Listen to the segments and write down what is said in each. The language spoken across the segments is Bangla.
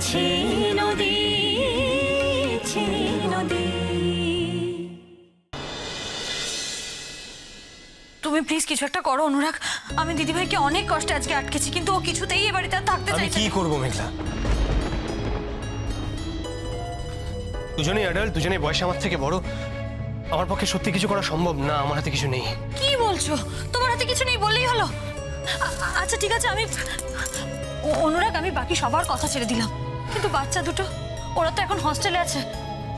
ছি নদী, ছি নদী। তুমি প্লিজ কিছু একটা করো অনুরাগ। আমি দিদিভাইকে অনেক কষ্টে আজকে আটকেছি, কিন্তু ও কিছুতেই এ বাড়িতে আর থাকতে আমি চাইছে কি না। করব মেঘলা? দুজনেই অ্যাডাল্ট, দুজনেই বয়সে আমার থেকে বড়। আমার পক্ষে সত্যি কিছু করা সম্ভব না, আমার হাতে কিছু নেই। কি বলছো? তোমার হাতে কিছু নেই বললেই হলো? আচ্ছা ঠিক আছে, আমি অনুরাগ আমি বাকি সবার কথা ছেড়ে দিলাম, কিন্তু বাচ্চা দুটো ওরা তো এখন হস্টেলে আছে,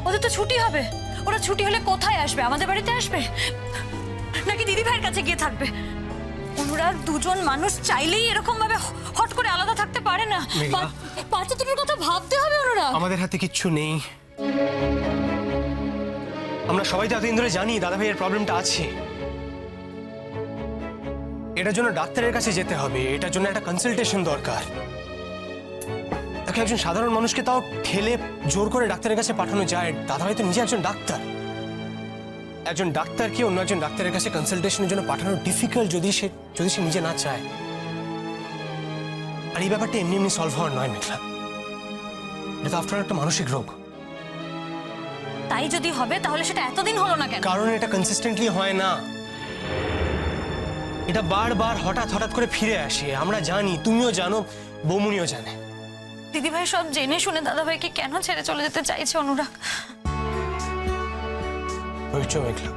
ওদের তো ছুটি হবে। ওরা ছুটি হলে কোথায় আসবে? আমাদের বাড়িতে আসবে নাকি দিদি ভাইয়ের কাছে গিয়ে থাকবে? অনুরাগ, দুজন মানুষ চাইলেই এরকম ভাবে হট করে আলাদা থাকতে পারে না। মেঘলা। বাচ্চা দুটোর কথা ভাবতে হবে অনুরাগ। আমাদের হাতে কিচ্ছু নেই। আমরা সবাই তো এতদিন ধরে জানি দাদা ভাইয়ের প্রবলেমটা আছে। এটার জন্য ডাক্তারের কাছে যেতে হবে, এটার জন্য একটা কনসালটেশন দরকার। তাকে একজন সাধারণ মানুষকে তাও ঠেলে জোর করে ডাক্তারের কাছে পাঠানো যায়? দাদা ভাই তো নিজে একজন ডাক্তার। একজন ডাক্তারকে অন্য একজন ডাক্তারের কাছে কনসালটেশনের জন্য পাঠানো ডিফিকাল্ট যদি সে নিজে না চায়। আর এই ব্যাপারটা এমনি এমনি সলভ হওয়ার নয় মেঘলা। এটা তো আফটার একটা মানসিক রোগ। তাই যদি হবে তাহলে সেটা এতদিন হলো না কেন? কারণ এটা কনসিস্টেন্টলি হয় না। এটা বারবার হঠাৎ হঠাৎ করে ফিরে আসে। আমরা জানি, তুমিও জানো, বৌমুনিও জানে। দিদিভাই সব জেনে শুনে দাদাভাইকে কেন ছেড়ে চলে যেতে চাইছে অনুরাগ? ধৈর্য মেঘলা,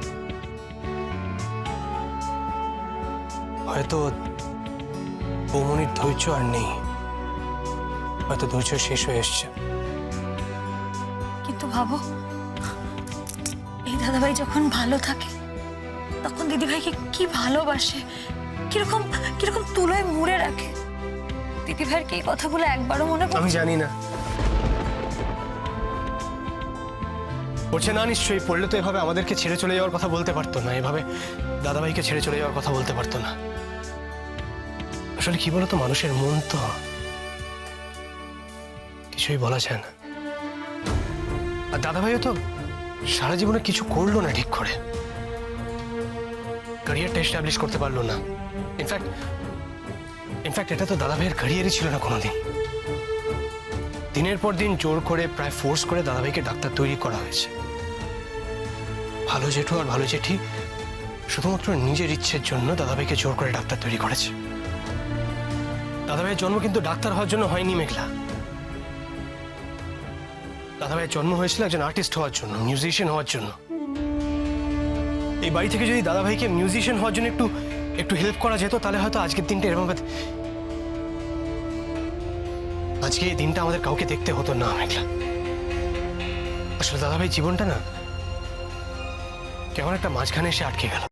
হয়তো বৌমনির ধৈর্য আর নেই, হয়তো ধৈর্য শেষ হয়ে এসছে। কিন্তু ভাবো, এই দাদাভাই যখন ভালো থাকে তখন দিদিভাইকে কি ভালোবাসে, কিরকম কিরকম তুলোয় মুড়ে রাখে। দিদিভাইয়ের কি এই কথাগুলো একবারও মনে পড়ে? আমি জানি না, পড়ছে না নিশ্চয়ই। পড়লে তো এভাবে আমাদেরকে ছেড়ে চলে যাওয়ার কথা বলতে পারতো না, এভাবে দাদাভাইকে ছেড়ে চলে যাওয়ার কথা বলতে পারতো না। আসলে কি বলতো, মানুষের মন তো কিছুই বলা যায় না। আর দাদাভাইও তো সারা জীবনে কিছু করলো না ঠিক করে, ক্যারিয়ারটা এস্টাবলিশ করতে পারলো না। ইনফ্যাক্ট এটা তো দাদাভাইয়ের ক্যারিয়ারই ছিল না কোনোদিন। দিনের পর দিন জোর করে, প্রায় ফোর্স করে দাদাভাইকে ডাক্তার তৈরি করা হয়েছে। ভালো জেঠু আর ভালো জেঠি শুধুমাত্র নিজের ইচ্ছের জন্য দাদাভাইকে জোর করে ডাক্তার তৈরি করেছে। দাদাভাইয়ের জন্ম কিন্তু ডাক্তার হওয়ার জন্য হয়নি মেঘলা। দাদাভাইয়ের জন্ম হয়েছিল একজন আর্টিস্ট হওয়ার জন্য, মিউজিশিয়ান হওয়ার জন্য। এই বাড়ি থেকে যদি দাদাভাইকে মিউজিশিয়ান হওয়ার জন্য একটু হেল্প করা যেত, তাহলে হয়তো আজকের দিনটা এরকম, আজকে এই দিনটা আমাদের কাউকে দেখতে হতো না মেঘলা। আসলে দাদাভাই জীবনটা না কেমন একটা মাঝখানে এসে আটকে গেল।